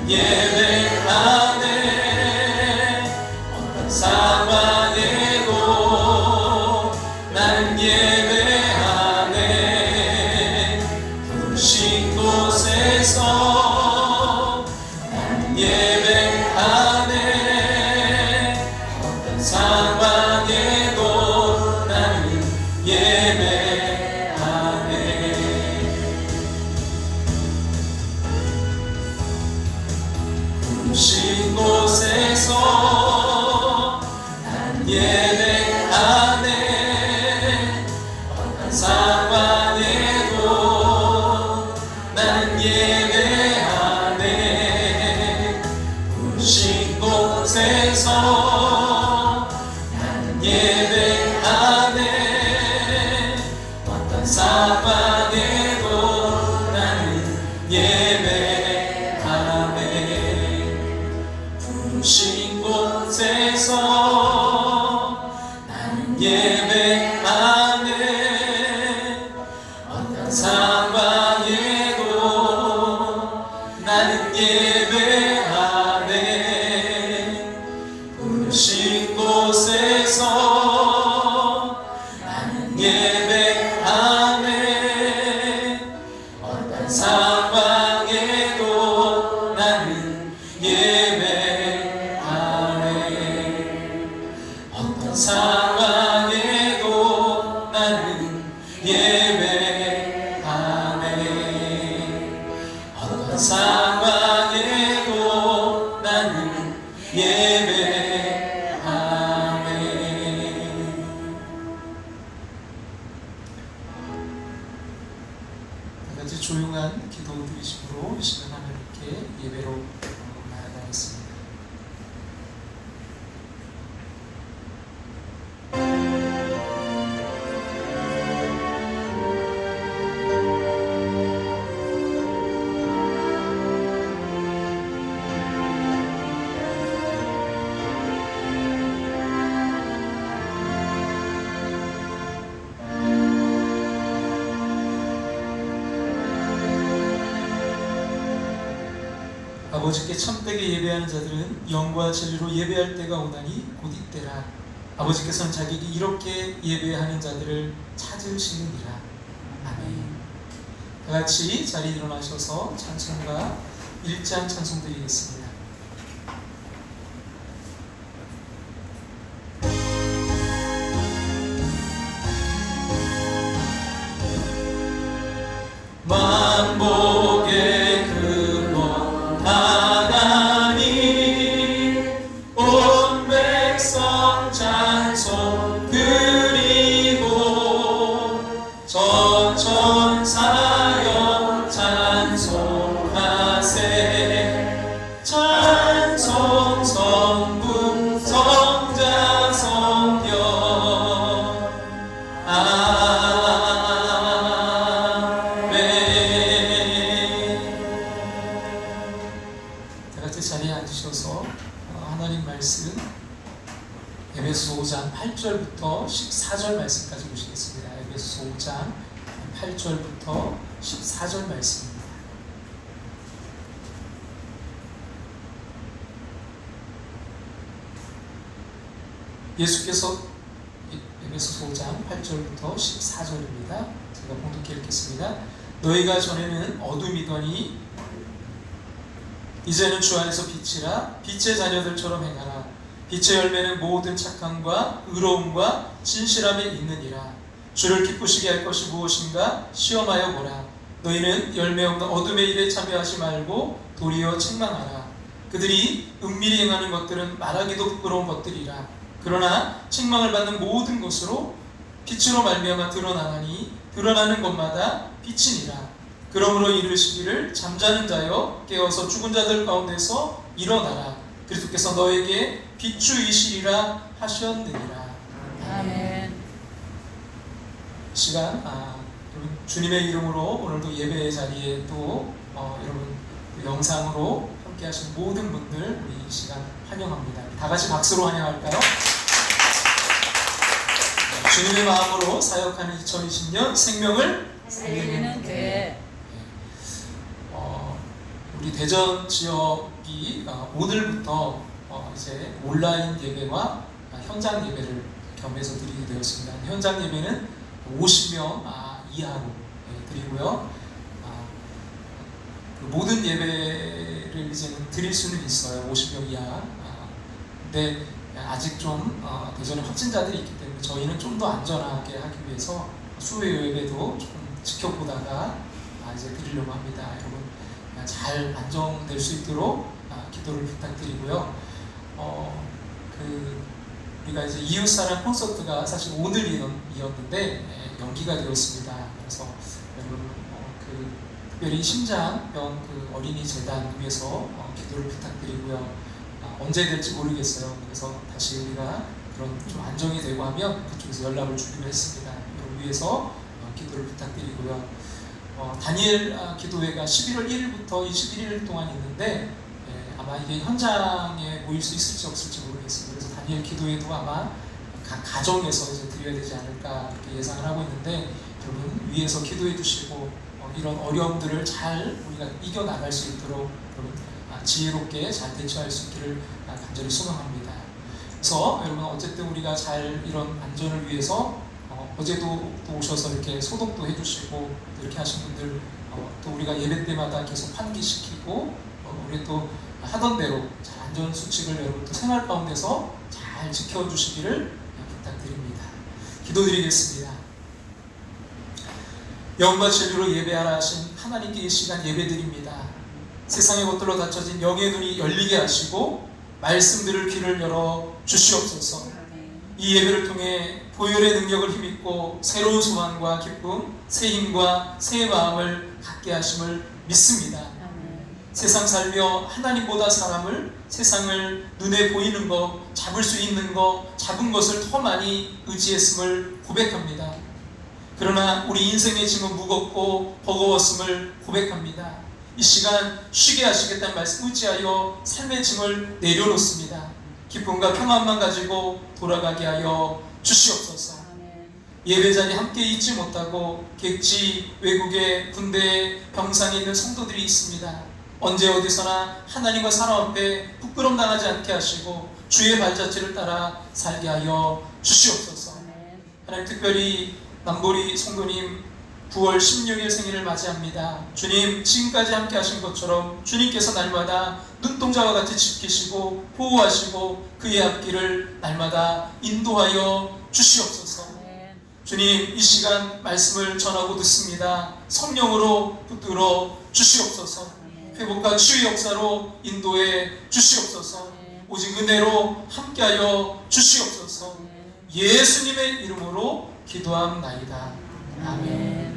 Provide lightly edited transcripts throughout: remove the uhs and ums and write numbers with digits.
예배하네. 어떤 상황에도 난 예배하네. 부르신 곳에서 난 예배하네. 어떤 상황에도 나는 예배하네. 부르신 곳에서 난 예배하네. 어떤 상황에도 난 예배하네. 부르신 곳에서 난 예배하네. 어떤 상황에도 나는 예배하네. 부르신 곳에서 나는 예배하네. 어떤 상황에도 나는 예배하네. 부르신 곳에서 나는 예배하네. 어떤 상황에도 나는 예배하네. 어떤 상황에도 나는 예배하네. 어떤 상황에도 나는 예배하네. 다 같이 조용한 기도 드리심으로 이 시간 하나님께 예배로 나아가겠습니다. 아버지께 참되게 예배하는 자들은 영과 진리로 예배할 때가 오나니 곧 이때라. 아버지께서는 자기에게 이렇게 예배하는 자들을 찾으시느니라. 아멘. 다같이 자리에 일어나셔서 찬송가 1장 찬송 드리겠습니다. 만복의 근원 하나님, 온 백성 찬송 드리고 전천사역 찬송하세. 찬송 성부 성자 성령 자리에 앉으셔서 하나님 말씀 에베소 5장 8절부터 14절 말씀까지 보시겠습니다. 에베소 5장 8절부터 14절 말씀입니다. 예수께서 에베소 5장 8절부터 14절입니다. 제가 봉독해 읽겠습니다. 너희가 전에는 어둠이더니 이제는 주 안에서 빛이라. 빛의 자녀들처럼 행하라. 빛의 열매는 모든 착함과 의로움과 진실함에 있느니라. 주를 기쁘시게 할 것이 무엇인가 시험하여 보라. 너희는 열매 없는 어둠의 일에 참여하지 말고 도리어 책망하라. 그들이 은밀히 행하는 것들은 말하기도 부끄러운 것들이라. 그러나 책망을 받는 모든 것으로 빛으로 말미암아 드러나나니 드러나는 것마다 빛이니라. 그러므로 이르시기를 잠자는 자여 깨어서 죽은 자들 가운데서 일어나라. 그리스도께서 너에게 빛주이시리라 하셨느니라. 아멘. 시간 주님의 이름으로 오늘도 예배의 자리에 또 여러분 영상으로 함께 하신 모든 분들 우리 이 시간 환영합니다. 다 같이 박수로 환영할까요? 주님의 마음으로 사역하는 2020년 생명을 살리는 교회. 우리 대전 지역이 오늘부터 이제 온라인 예배와 현장 예배를 겸해서 드리게 되었습니다. 현장 예배는 50명 이하로 드리고요. 그 모든 예배를 이제는 드릴 수는 있어요. 50명 이하. 근데 아직 좀 대전에 확진자들이 있기 때문에 저희는 좀 더 안전하게 하기 위해서 수요 예배도 조금 지켜보다가 이제 드리려고 합니다. 여러분 잘 안정될 수 있도록 기도를 부탁드리고요. 우리가 이제 이웃사랑 콘서트가 사실 오늘이었는데 연기가 되었습니다. 그래서 여러분 특별히 심장병 어린이 재단 위해서 기도를 부탁드리고요. 언제 될지 모르겠어요. 그래서 다시 우리가 그런 좀 안정이 되고 하면 그쪽에서 연락을 주기로 했습니다. 이를 위해서 기도를 부탁드리고요. 다니엘 기도회가 11월 1일부터 21일 동안 있는데 아마 이게 현장에 모일 수 있을지 없을지 모르겠어요. 그래서 다니엘 기도회도 아마 각 가정에서 이제 드려야 되지 않을까 이렇게 예상을 하고 있는데 여러분 위에서 기도해 주시고 이런 어려움들을 잘 우리가 이겨나갈 수 있도록 여러분 지혜롭게 잘 대처할 수 있기를 간절히 소망합니다. 그래서 여러분 어쨌든 우리가 잘 이런 안전을 위해서 어제도 또 오셔서 이렇게 소독도 해주시고 이렇게 하신 분들 또 우리가 예배 때마다 계속 환기시키고 우리 또 하던 대로 잘 안전 수칙을 여러분 또 생활 가운데서 잘 지켜주시기를 부탁드립니다. 기도드리겠습니다. 영과 진리로 예배하라 하신 하나님께 이 시간 예배드립니다. 세상의 것들로 닫혀진 영의 눈이 열리게 하시고 말씀들을 귀를 열어 주시옵소서. 이 예배를 통해 보혈의 능력을 힘입고 새로운 소망과 기쁨, 새 힘과 새 마음을 갖게 하심을 믿습니다. 세상 살며 하나님보다 세상을 눈에 보이는 것, 잡을 수 있는 것, 잡은 것을 더 많이 의지했음을 고백합니다. 그러나 우리 인생의 짐은 무겁고 버거웠음을 고백합니다. 이 시간 쉬게 하시겠다는 말씀 의지하여 삶의 짐을 내려놓습니다. 기쁨과 평안만 가지고 돌아가게 하여 주시옵소서. 예배 자리에 함께 있지 못하고 객지, 외국에, 군대에, 병상에 있는 성도들이 있습니다. 언제 어디서나 하나님과 사람 앞에 부끄럼 당하지 않게 하시고 주의 발자취를 따라 살게 하여 주시옵소서. 하나님 특별히 남보리 성도님 9월 16일 생일을 맞이합니다. 주님 지금까지 함께 하신 것처럼 주님께서 날마다 눈동자와 같이 지키시고 보호하시고 그의 앞길을 날마다 인도하여 주시옵소서. 주님 이 시간 말씀을 전하고 듣습니다. 성령으로 붙들어 주시옵소서. 회복과 치유의 역사로 인도해 주시옵소서. 오직 은혜로 함께하여 주시옵소서. 예수님의 이름으로 기도함나이다. 아멘.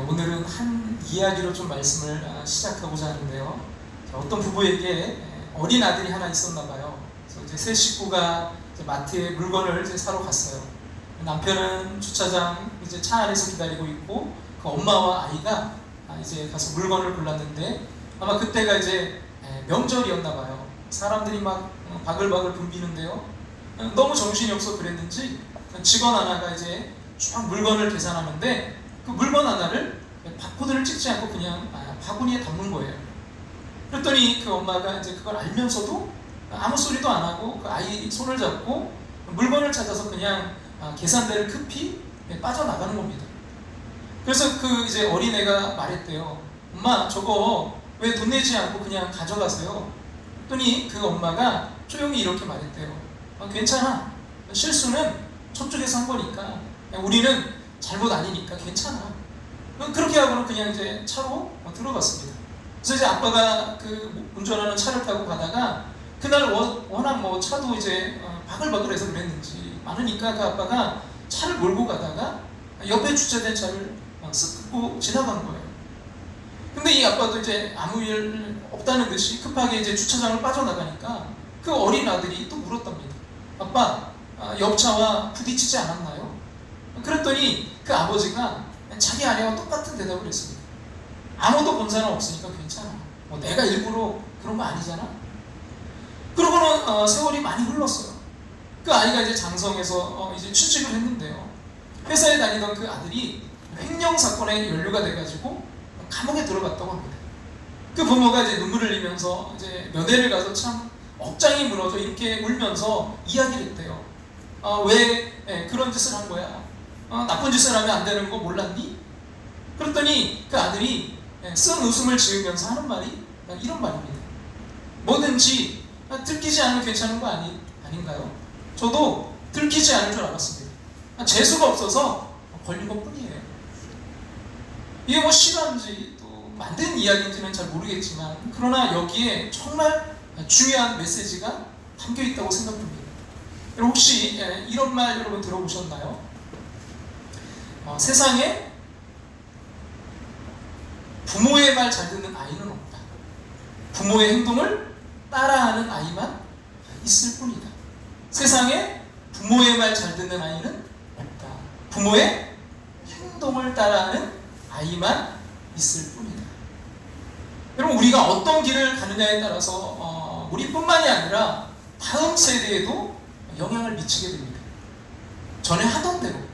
오늘은 한 이야기로 좀 말씀을 시작하고자 하는데요. 어떤 부부에게 어린 아들이 하나 있었나 봐요. 그래서 이제 세 식구가 이제 마트에 물건을 이제 사러 갔어요. 남편은 주차장 이제 차 안에서 기다리고 있고 그 엄마와 아이가 이제 가서 물건을 골랐는데 아마 그때가 이제 명절이었나 봐요. 사람들이 막 바글바글 붐비는데요. 너무 정신이 없어 그랬는지 직원 하나가 이제 쭉 물건을 계산하는데 그 물건 하나를 바코드를 찍지 않고 그냥 바구니에 담는 거예요. 그랬더니 그 엄마가 이제 그걸 알면서도 아무 소리도 안 하고 그 아이 손을 잡고 물건을 찾아서 그냥 계산대를 급히 빠져나가는 겁니다. 그래서 그 이제 어린애가 말했대요. 엄마 저거 왜 돈 내지 않고 그냥 가져가세요? 그랬더니 그 엄마가 조용히 이렇게 말했대요. 괜찮아. 실수는 저쪽에서 한 거니까 우리는 잘못 아니니까 괜찮아. 그렇게 하고는 그냥 이제 차로 들어갔습니다. 그래서 이제 아빠가 그 운전하는 차를 타고 가다가 그날 워낙 뭐 차도 이제 바글바글해서 그랬는지 많으니까 그 아빠가 차를 몰고 가다가 옆에 주차된 차를 쓱 긋고 지나간 거예요. 근데 이 아빠도 이제 아무 일 없다는 듯이 급하게 이제 주차장을 빠져나가니까 그 어린 아들이 또 물었답니다. 아빠, 옆차와 부딪히지 않았나요? 그랬더니 그 아버지가 자기 아내와 똑같은 대답을 했습니다. 아무도 본 사람 없으니까 괜찮아. 뭐 내가 일부러 그런 거 아니잖아. 그러고는 세월이 많이 흘렀어요. 그 아이가 이제 장성에서 이제 취직을 했는데요. 회사에 다니던 그 아들이 횡령 사건에 연루가 돼가지고 감옥에 들어갔다고 합니다. 그 부모가 이제 눈물을 흘리면서 이제 면회를 가서 참 억장이 무너져 이렇게 울면서 이야기를 했대요. 왜 그런 짓을 한 거야? 나쁜 짓을 하면 안 되는 거 몰랐니? 그랬더니 그 아들이 쓴 웃음을 지으면서 하는 말이 이런 말입니다. 뭐든지 들키지 않으면 괜찮은 거 아닌가요? 저도 들키지 않을 줄 알았습니다. 재수가 없어서 걸린 것 뿐이에요. 이게 뭐 실화인지 또 만든 이야기인지는 잘 모르겠지만, 그러나 여기에 정말 중요한 메시지가 담겨 있다고 생각합니다. 여러분 혹시 이런 말 여러분 들어보셨나요? 세상에 부모의 말 잘 듣는 아이는 없다. 부모의 행동을 따라하는 아이만 있을 뿐이다. 세상에 부모의 말 잘 듣는 아이는 없다. 부모의 행동을 따라하는 아이만 있을 뿐이다. 여러분 우리가 어떤 길을 가느냐에 따라서 우리뿐만이 아니라 다음 세대에도 영향을 미치게 됩니다. 전에 하던 대로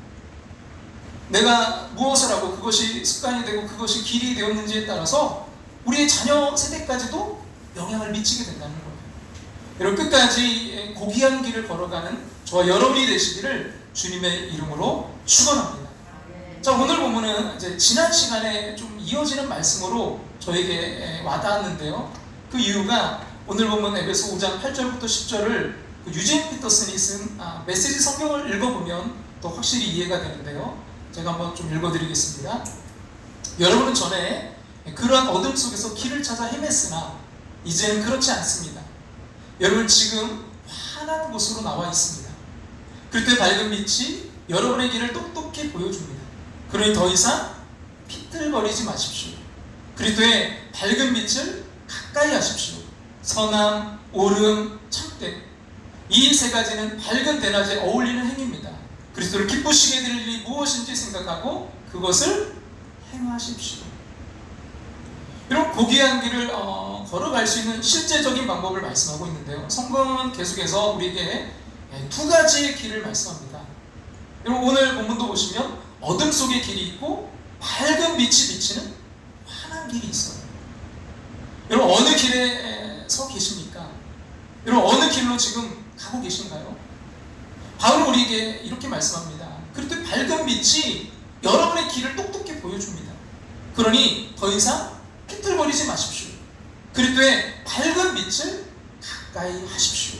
내가 무엇을 하고 그것이 습관이 되고 그것이 길이 되었는지에 따라서 우리의 자녀 세대까지도 영향을 미치게 된다는 거예요. 여러분 끝까지 고귀한 길을 걸어가는 저와 여러분이 되시기를 주님의 이름으로 축원합니다. 자, 오늘 본문은 이제 지난 시간에 좀 이어지는 말씀으로 저에게 와닿았는데요. 그 이유가 오늘 본문 에베소 5장 8절부터 10절을 유진 피터슨이 쓴 메시지 성경을 읽어보면 더 확실히 이해가 되는데요. 제가 한번 좀 읽어드리겠습니다. 여러분은 전에 그러한 어둠 속에서 길을 찾아 헤맸으나 이제는 그렇지 않습니다. 여러분 지금 환한 곳으로 나와 있습니다. 그때 밝은 빛이 여러분의 길을 똑똑히 보여줍니다. 그러니 더 이상 비틀거리지 마십시오. 그리스도의 밝은 빛을 가까이 하십시오. 선함, 오름, 참됨, 이 세 가지는 밝은 대낮에 어울리는 행위입니다. 그리스도를 기쁘시게 될 일이 무엇인지 생각하고 그것을 행하십시오. 이런 고귀한 길을 걸어갈 수 있는 실제적인 방법을 말씀하고 있는데요. 성경은 계속해서 우리에게 두 가지의 길을 말씀합니다. 여러분 오늘 본문도 보시면 어둠 속의 길이 있고 밝은 빛이 비치는 환한 길이 있어요. 여러분 어느 길에 서 계십니까? 여러분 어느 길로 지금 가고 계신가요? 바울은 우리에게 이렇게 말씀합니다. 그리고 밝은 빛이 여러분의 길을 똑똑히 보여줍니다. 그러니 더 이상 비틀거리지 마십시오. 그리스도의 밝은 빛을 가까이 하십시오.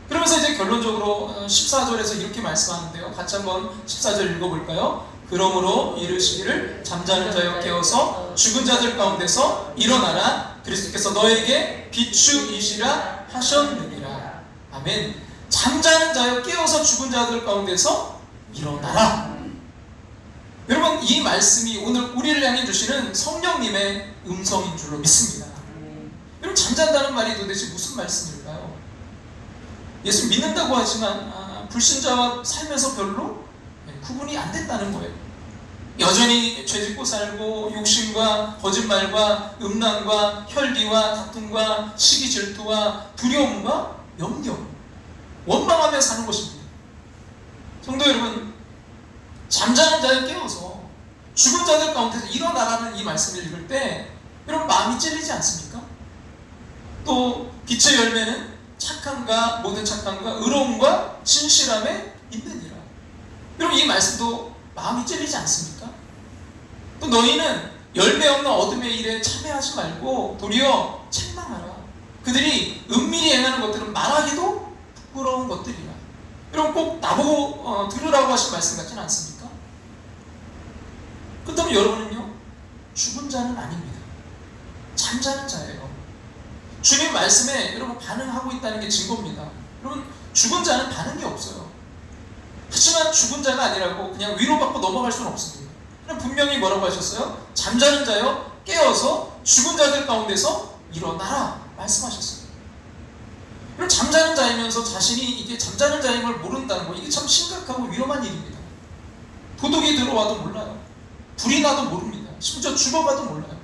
그러면서 이제 결론적으로 14절에서 이렇게 말씀하는데요. 같이 한번 14절 읽어볼까요? 그러므로 이르시기를 잠자는 자여 깨어서 죽은 자들 가운데서 일어나라. 그리스도께서 너에게 비추이시라 하셨느니라. 아멘. 잠자는 자여 깨어서 죽은 자들 가운데서 일어나라. 여러분 이 말씀이 오늘 우리를 향해 주시는 성령님의 음성인 줄로 믿습니다. 여러분 잠잔다는 말이 도대체 무슨 말씀일까요? 예수 믿는다고 하지만 불신자와 삶에서 별로 구분이 안 됐다는 거예요. 여전히 죄짓고 살고 욕심과 거짓말과 음란과 혈기와 다툼과 시기 질투와 두려움과 염려, 원망하며 사는 것입니다. 성도 여러분, 잠자는 자를 깨워서 죽은 자들 가운데서 일어나라는 이 말씀을 읽을 때 여러분 마음이 찔리지 않습니까? 또 빛의 열매는 착함과 모든 착함과 의로움과 진실함에 있느니라. 여러분 이 말씀도 마음이 찔리지 않습니까? 또 너희는 열매 없는 어둠의 일에 참여하지 말고 도리어 책망하라. 그들이 은밀히 행하는 것들은 말하기도 부끄러운 것들이라. 여러분 꼭 나보고 들으라고 하신 말씀 같지는 않습니까? 그렇다면 여러분은요? 죽은 자는 아닙니다. 잠자는 자예요. 주님 말씀에 여러분 반응하고 있다는 게 증거입니다. 여러분 죽은 자는 반응이 없어요. 하지만 죽은 자가 아니라고 그냥 위로받고 넘어갈 수는 없습니다. 그냥 분명히 뭐라고 하셨어요? 잠자는 자여 깨어서 죽은 자들 가운데서 일어나라 말씀하셨어요. 그럼 잠자는 자이면서 자신이 이게 잠자는 자인 걸 모른다는 거, 이게 참 심각하고 위험한 일입니다. 병이 들어와도 몰라요. 불이 나도 모릅니다. 심지어 죽어가도 몰라요.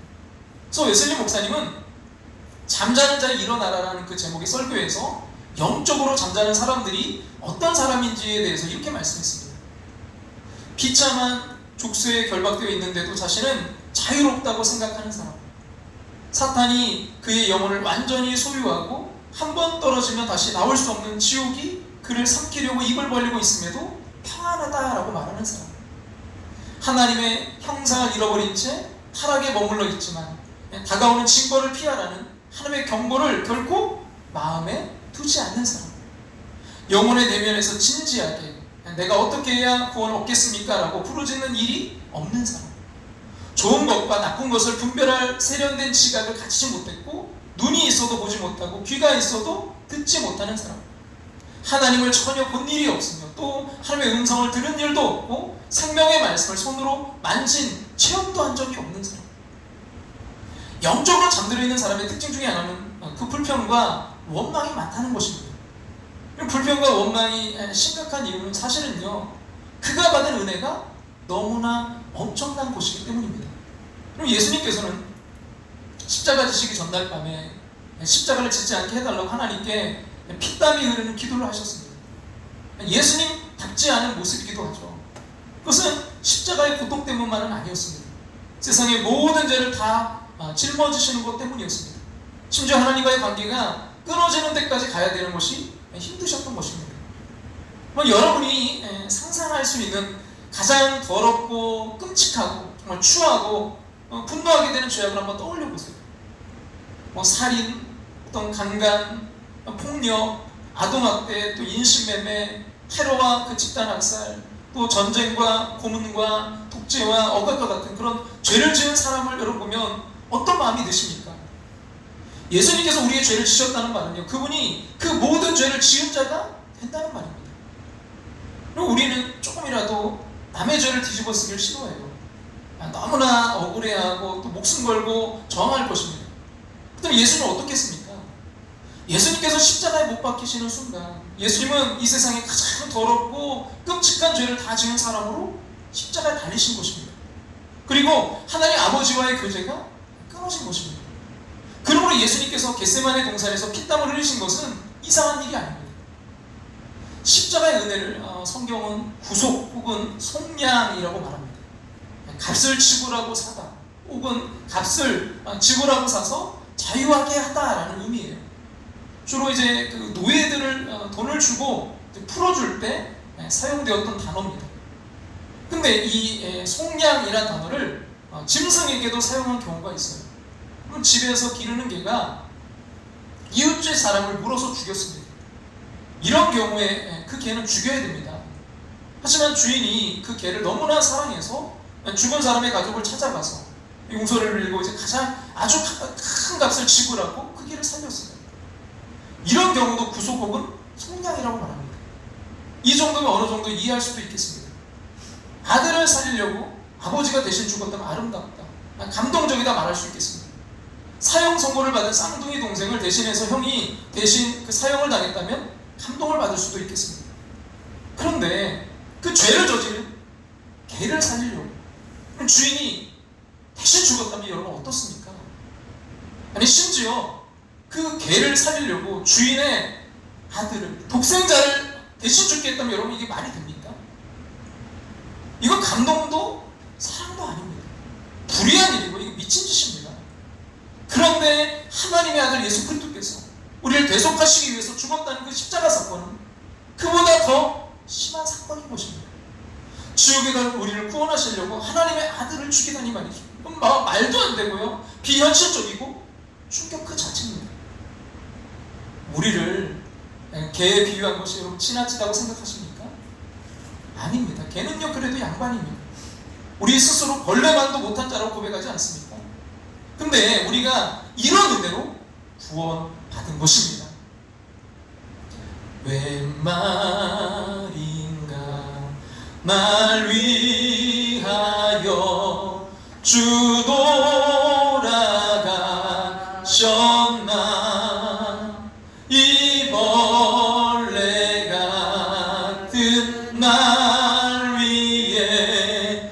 그래서 웨슬리 목사님은 잠자는 자에 일어나라라는 그 제목의 설교에서 영적으로 잠자는 사람들이 어떤 사람인지에 대해서 이렇게 말씀했습니다. 비참한 족쇄에 결박되어 있는데도 자신은 자유롭다고 생각하는 사람, 사탄이 그의 영혼을 완전히 소유하고 한 번 떨어지면 다시 나올 수 없는 지옥이 그를 삼키려고 입을 벌리고 있음에도 평안하다라고 말하는 사람, 하나님의 형상을 잃어버린 채 타락에 머물러 있지만 다가오는 징벌을 피하라는 하나님의 경고를 결코 마음에 두지 않는 사람, 영혼의 내면에서 진지하게 내가 어떻게 해야 구원을 얻겠습니까? 라고 부르짖는 일이 없는 사람, 좋은 것과 나쁜 것을 분별할 세련된 지각을 갖추지 못했고 눈이 있어도 보지 못하고 귀가 있어도 듣지 못하는 사람, 하나님을 전혀 본 일이 없으며 또 하나님의 음성을 들은 일도 없고 생명의 말씀을 손으로 만진 체험도 한 적이 없는 사람, 영적으로 잠들어 있는 사람의 특징 중에 하나는 그 불평과 원망이 많다는 것입니다. 불평과 원망이 심각한 이유는 사실은요, 그가 받은 은혜가 너무나 엄청난 것이기 때문입니다. 그럼 예수님께서는 십자가 지시기 전날 밤에 십자가를 짓지 않게 해달라고 하나님께 피땀이 흐르는 기도를 하셨습니다. 예수님답지 않은 모습이기도 하죠. 그것은 십자가의 고통 때문만은 아니었습니다. 세상의 모든 죄를 다 짊어지시는 것 때문이었습니다. 심지어 하나님과의 관계가 끊어지는 데까지 가야 되는 것이 힘드셨던 것입니다. 여러분이 상상할 수 있는 가장 더럽고 끔찍하고 정말 추하고 분노하게 되는 죄악을 한번 떠올려 보세요. 살인, 어떤 강간, 폭력, 아동학대, 또 인신매매, 테러와 그 집단학살, 또 전쟁과 고문과 독재와 억압과 같은 그런 죄를 지은 사람을 여러분 보면 어떤 마음이 드십니까? 예수님께서 우리의 죄를 지셨다는 말은요, 그분이 그 모든 죄를 지은 자가 된다는 말입니다. 그리고 우리는 조금이라도 남의 죄를 뒤집어 쓰기를 싫어해요. 너무나 억울해하고 또 목숨 걸고 저항할 것입니다. 그럼 예수님은 어떻게 했습니까? 예수님께서 십자가에 못 박히시는 순간 예수님은 이 세상에 가장 더럽고 끔찍한 죄를 다 지은 사람으로 십자가에 달리신 것입니다. 그리고 하나님 아버지와의 교제가 끊어진 것입니다. 그러므로 예수님께서 겟세마네 동산에서 피땀을 흘리신 것은 이상한 일이 아닙니다. 십자가의 은혜를 성경은 구속 혹은 속량이라고 말합니다. 값을 지불하고 사다 혹은 값을 지불하고 사서 자유하게 하다라는 의미예요. 주로 이제 그 노예들을 돈을 주고 풀어줄 때 사용되었던 단어입니다. 근데 이 속량이라는 단어를 짐승에게도 사용한 경우가 있어요. 그럼 집에서 기르는 개가 이웃집 사람을 물어서 죽였습니다. 이런 경우에 그 개는 죽여야 됩니다. 하지만 주인이 그 개를 너무나 사랑해서 죽은 사람의 가족을 찾아가서 용서를 빌고 이제 가장 아주 큰 값을 지불하고 그 개를 살렸어요. 이런 경우도 구속 혹은 속량이라고 말합니다. 이 정도면 어느 정도 이해할 수도 있겠습니다. 아들을 살리려고 아버지가 대신 죽었다면 아름답다, 감동적이다 말할 수 있겠습니다. 사형 선고를 받은 쌍둥이 동생을 대신해서 형이 대신 그 사형을 당했다면 감동을 받을 수도 있겠습니다. 그런데 그 죄를 저지른 개를 살리려고 주인이 대신 죽었다면 여러분 어떻습니까? 아니 심지어 그 개를 살리려고 주인의 아들을, 독생자를 대신 죽게 했다면 여러분 이게 말이 됩니까? 이거 감동도 사랑도 아닙니다. 불의한 일이고 이거 미친 짓입니다. 그런데 하나님의 아들 예수 그리스도께서 우리를 대속하시기 위해서 죽었다는 그 십자가 사건은 그보다 더 심한 사건인 것입니다. 지옥에 갈 우리를 구원하시려고 하나님의 아들을 죽이다니 말이죠. 말도 안 되고요, 비현실적이고 충격 그 자체입니다. 우리를 개에 비유한 것이 여러분 지나치다고 생각하십니까? 아닙니다. 개는요 그래도 양반입니다. 우리 스스로 벌레만도 못한 자라고 고백하지 않습니까? 근데 우리가 이런 은혜로 구원받은 것입니다. 웬 말인가 날 위하여 주 돌아가셨나, 이 벌레 같은 날 위해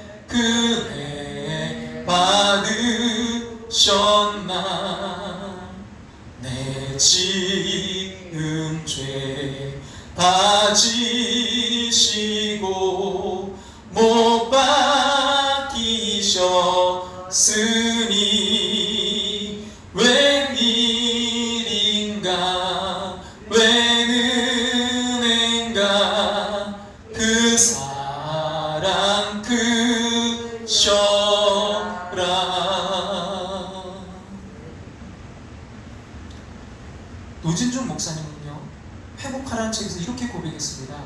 쓰니 웬일인가 웬 은혜인가 그 사랑 크셔라. 노진중 목사님은요, 회복하라는 책에서 이렇게 고백했습니다.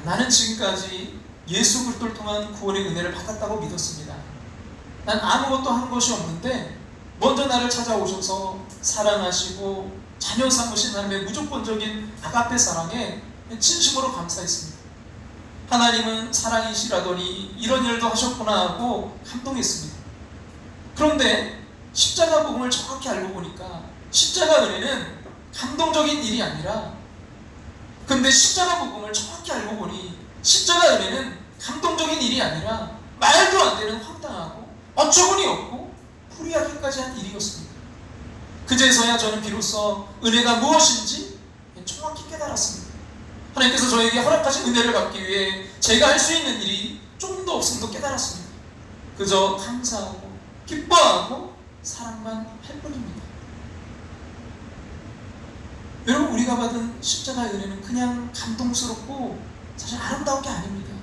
나는 지금까지 예수 그리스도를 통한 구원의 은혜를 받았다고 믿었습니다. 난 아무것도 한 것이 없는데 먼저 나를 찾아오셔서 사랑하시고 자녀 삼으신 하나님의 무조건적인 아가페 사랑에 진심으로 감사했습니다. 하나님은 사랑이시라더니 이런 일도 하셨구나 하고 감동했습니다. 그런데 십자가 복음을 정확히 알고 보니까 십자가 은혜는 감동적인 일이 아니라, 근데 십자가 복음을 정확히 알고 보니 십자가 은혜는 감동적인 일이 아니라 말도 안 되는 황당하고 어처구니 없고 불의하기까지 한 일이었습니다. 그제서야 저는 비로소 은혜가 무엇인지 정확히 깨달았습니다. 하나님께서 저에게 허락하신 은혜를 받기 위해 제가 할 수 있는 일이 조금도 없음도 깨달았습니다. 그저 감사하고 기뻐하고 사랑만 할 뿐입니다. 여러분, 우리가 받은 십자가의 은혜는 그냥 감동스럽고 사실 아름다운 게 아닙니다.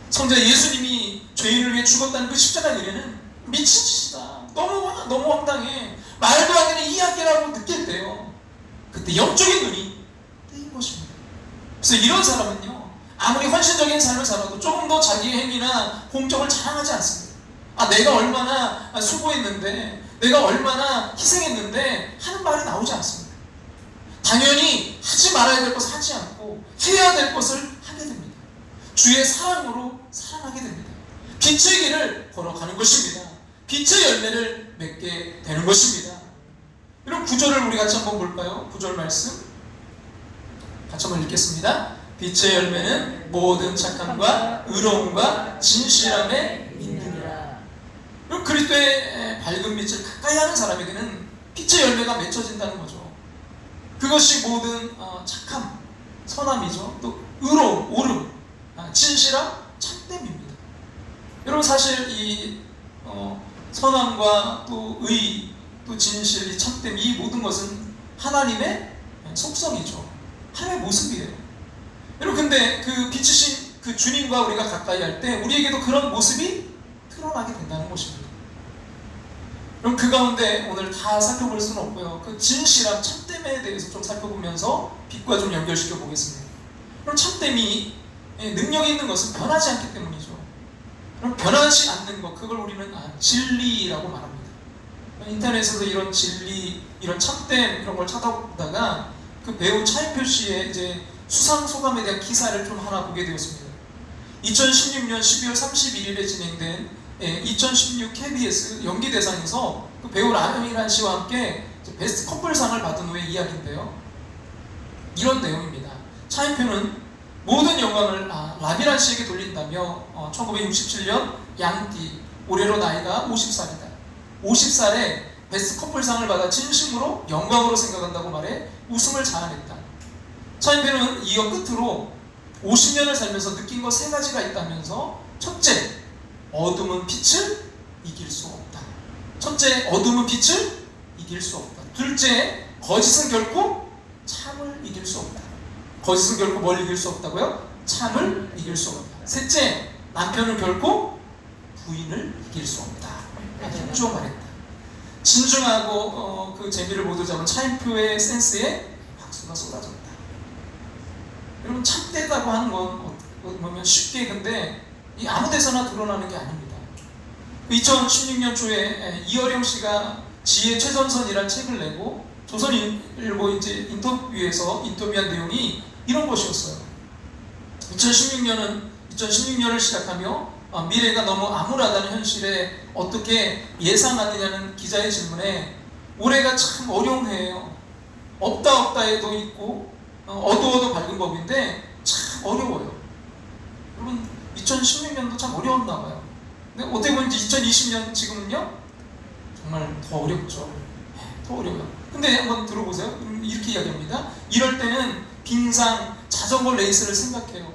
성자 예수님이 죄인을 위해 죽었다는 그 십자가의 은혜는 미친 짓이다, 너무 황당해, 말도 안 되는 이야기라고 느낄 때요, 그때 영적인 눈이 뜨인 것입니다. 그래서 이런 사람은요, 아무리 헌신적인 삶을 살아도 조금 더 자기의 행위나 공적을 자랑하지 않습니다. 내가 얼마나 수고했는데, 내가 얼마나 희생했는데 하는 말이 나오지 않습니다. 당연히 하지 말아야 될 것을 하지 않고 해야 될 것을 하게 됩니다. 주의 사랑으로 살아가게 됩니다. 빛의 길을 걸어가는 것입니다. 빛의 열매를 맺게 되는 것입니다. 이런 구절을 우리 같이 한번 볼까요? 구절 말씀 같이 한번 읽겠습니다. 빛의 열매는 모든 착함과 의로움과 진실함에 있느니라. 그럼 그리스도의 밝은 빛을 가까이 하는 사람에게는 빛의 열매가 맺혀진다는 거죠. 그것이 모든 착함, 선함이죠. 또 의로움, 옳음, 진실함, 참됨입니다. 여러분, 사실 이 선함과 또 의, 또 진실, 이 참됨, 이 모든 것은 하나님의 속성이죠. 하나님의 모습이에요. 여러분, 근데 그 빛이신 그 주님과 우리가 가까이 할 때 우리에게도 그런 모습이 드러나게 된다는 것입니다. 그럼 그 가운데 오늘 다 살펴볼 수는 없고요, 그 진실함, 참됨에 대해서 좀 살펴보면서 빛과 좀 연결시켜 보겠습니다. 그럼 참됨이 능력이 있는 것은 변하지 않기 때문이죠. 그럼 변하지 않는 것, 그걸 우리는 진리라고 말합니다. 인터넷에서 이런 진리, 이런 참됨, 이런 걸 찾아보다가 그 배우 차인표 씨의 이제 수상 소감에 대한 기사를 좀 하나 보게 되었습니다. 2016년 12월 31일에 진행된 2016 KBS 연기대상에서 그 배우 라미란 씨와 함께 베스트 커플상을 받은 후의 이야기인데요, 이런 내용입니다. 차인표는 모든 영광을 라미란 씨에게 돌린다며 1967년 양띠, 올해로 나이가 50살이다. 50살에 베스트 커플상을 받아 진심으로 영광으로 생각한다고 말해 웃음을 자아냈다. 차인표는 이어 끝으로 50년을 살면서 느낀 것 3가지가 있다면서, 첫째, 어둠은 빛을 이길 수 없다. 첫째, 어둠은 빛을 이길 수 없다. 둘째, 거짓은 결코 참을 이길 수 없다. 거짓은 결코 뭘 이길 수 없다고요? 참을 이길 수 없다. 셋째, 남편은 결코 부인을 이길 수 없다. 힘주어 말했다. 진중하고 그 재미를 모두 잡은 차인표의 센스에 박수가 쏟아졌다. 여러분, 참되다고 하는 건 보면 쉽게, 근데 아무 데서나 드러나는 게 아닙니다. 2016년 초에 이어령 씨가 지혜 최전선이라는 책을 내고 조선일보 이제 인터뷰한 내용이 이런 것이었어요. 2016년을 시작하며 미래가 너무 암울하다는 현실에 어떻게 예상하느냐는 기자의 질문에 올해가 참 어려운 해예요. 없다에도 있고 어두워도 밝은 법인데 참 어려워요. 여러분, 2016년도 참 어려웠나 봐요. 근데 어떻게 보면 2020년 지금은요, 정말 더 어렵죠. 더 어려워요. 근데 한번 들어보세요. 이렇게 이야기합니다. 이럴 때는 빙상, 자전거 레이스를 생각해요.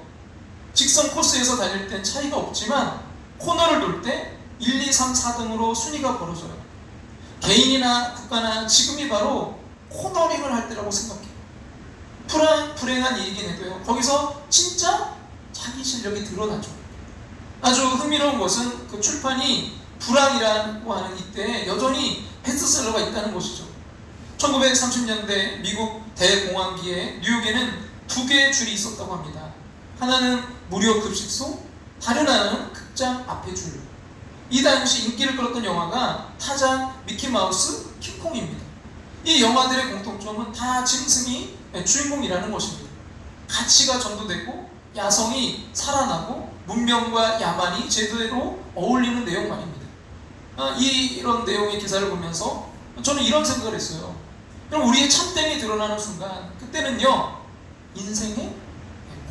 직선 코스에서 달릴 땐 차이가 없지만 코너를 돌 때 1, 2, 3, 4등으로 순위가 벌어져요. 개인이나 국가나 지금이 바로 코너링을 할 때라고 생각해요. 불행한 일이긴 해도요. 거기서 진짜 자기 실력이 드러나죠. 아주 흥미로운 것은 그 출판이 불황이라고 하는 이때 여전히 베스트셀러가 있다는 것이죠. 1930년대 미국 대공황기에 뉴욕에는 두 개의 줄이 있었다고 합니다. 하나는 무료 급식소, 다른 하나는 극장 앞의 줄. 이 당시 인기를 끌었던 영화가 타잔, 미키마우스, 킹콩입니다. 이 영화들의 공통점은 다 짐승이 주인공이라는 것입니다. 가치가 전도되고 야성이 살아나고 문명과 야만이 제대로 어울리는 내용 말입니다. 이런 내용의 기사를 보면서 저는 이런 생각을 했어요. 그럼 우리의 참됨이 드러나는 순간 그때는요 인생의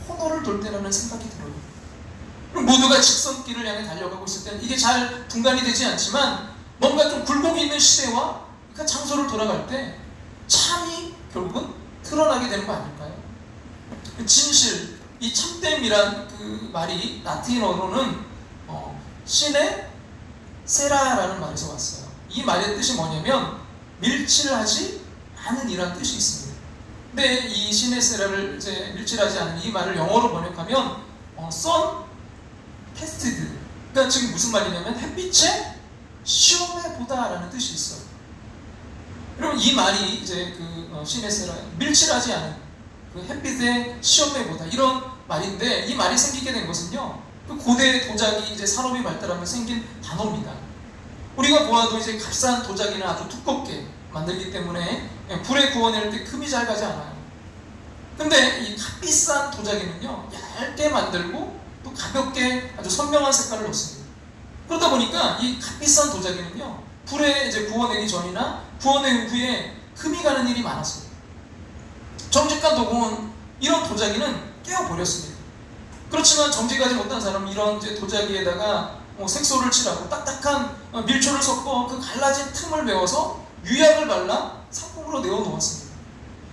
코너를 돌 때라는 생각이 들어요. 그럼 모두가 직선길을 향해 달려가고 있을 때는 이게 잘 분간이 되지 않지만 뭔가 좀 굴곡이 있는 시대와 그 장소를 돌아갈 때 참이 결국은 드러나게 되는 거 아닐까요? 진실, 이 참됨이란 그 말이 라틴어로는 신의 세라라는 말에서 왔어요. 이 말의 뜻이 뭐냐면 밀칠하지 않은 이란 뜻이 있습니다. 근데 이 신의 세라를 이제 밀칠하지 않은 이 말을 영어로 번역하면 sun casted. 그러니까 지금 무슨 말이냐면 햇빛에 시험해 보다라는 뜻이 있어요. 그럼 이 말이 이제 그 신의 세라, 밀칠하지 않은 그 햇빛에 시험해 보다 이런 말인데 이 말이 생기게 된 것은요. 그 고대 도자기 이제 산업이 발달하면 생긴 단어입니다. 우리가 보아도 이제 값싼 도자기는 아주 두껍게 만들기 때문에 불에 구워낼 때 금이 잘 가지 않아요. 근데 이 값비싼 도자기는요 얇게 만들고 또 가볍게 아주 선명한 색깔을 넣습니다. 그러다 보니까 이 값비싼 도자기는요 불에 이제 구워내기 전이나 구워낸 후에 금이 가는 일이 많았어요. 정직한 도공은 이런 도자기는 깨어버렸습니다. 그렇지만 정직하지 못한 사람은 이런 이제 도자기에다가 색소를 칠하고 딱딱한 밀초를 섞어 그 갈라진 틈을 메워서 유약을 발라 상품으로 내어놓았습니다.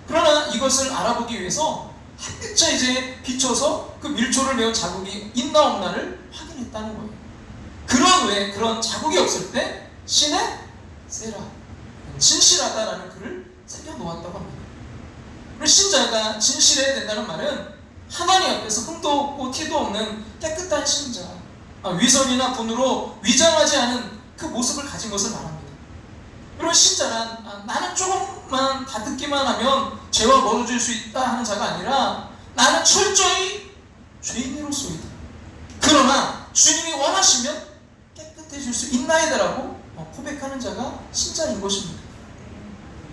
그러나 이것을 알아보기 위해서 햇빛에 이제 비춰서 그 밀초를 메운 자국이 있나 없나를 확인했다는 거예요. 그런 외에 그런 자국이 없을 때 신의 세라, 진실하다라는 글을 새겨놓았다고 합니다. 신자가 진실해야 된다는 말은 하나님 앞에서 흠도 없고 티도 없는 깨끗한 신자, 위선이나 분으로 위장하지 않은 그 모습을 가진 것을 말합니다. 그런 신자란 나는 조금만 다듣기만 하면 죄와 멀어질 수 있다 하는 자가 아니라 나는 철저히 죄인으로서이다. 그러나 주님이 원하시면 깨끗해질 수 있나이다라고 고백하는 자가 신자인 것입니다.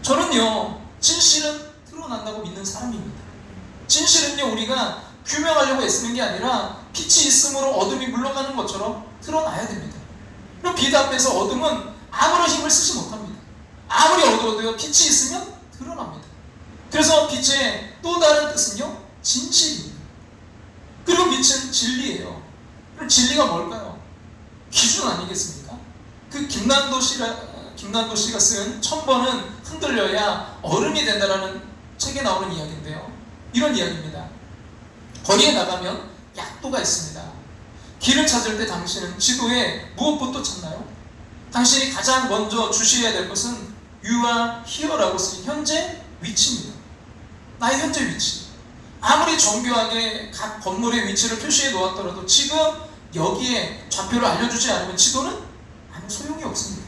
저는요 진실은 드러난다고 믿는 사람입니다. 진실은요 우리가 규명하려고 애쓰는 게 아니라 빛이 있으므로 어둠이 물러가는 것처럼 드러나야 됩니다. 그럼 빛 앞에서 어둠은 아무런 힘을 쓰지 못합니다. 아무리 어두워도요 빛이 있으면 드러납니다. 그래서 빛의 또 다른 뜻은요 진실입니다. 그리고 빛은 진리예요. 그럼 진리가 뭘까요? 기준 아니겠습니까? 그 김난도 씨가 쓴 1000번은 흔들려야 얼음이 된다라는 책에 나오는 이야기인데요. 이런 이야기입니다. 거리에 나가면 약도가 있습니다. 길을 찾을 때 당신은 지도에 무엇부터 찾나요? 당신이 가장 먼저 주시해야 될 것은 You are here라고 쓰인 현재 위치입니다. 나의 현재 위치. 아무리 정교하게 각 건물의 위치를 표시해 놓았더라도 지금 여기에 좌표를 알려주지 않으면 지도는 아무 소용이 없습니다.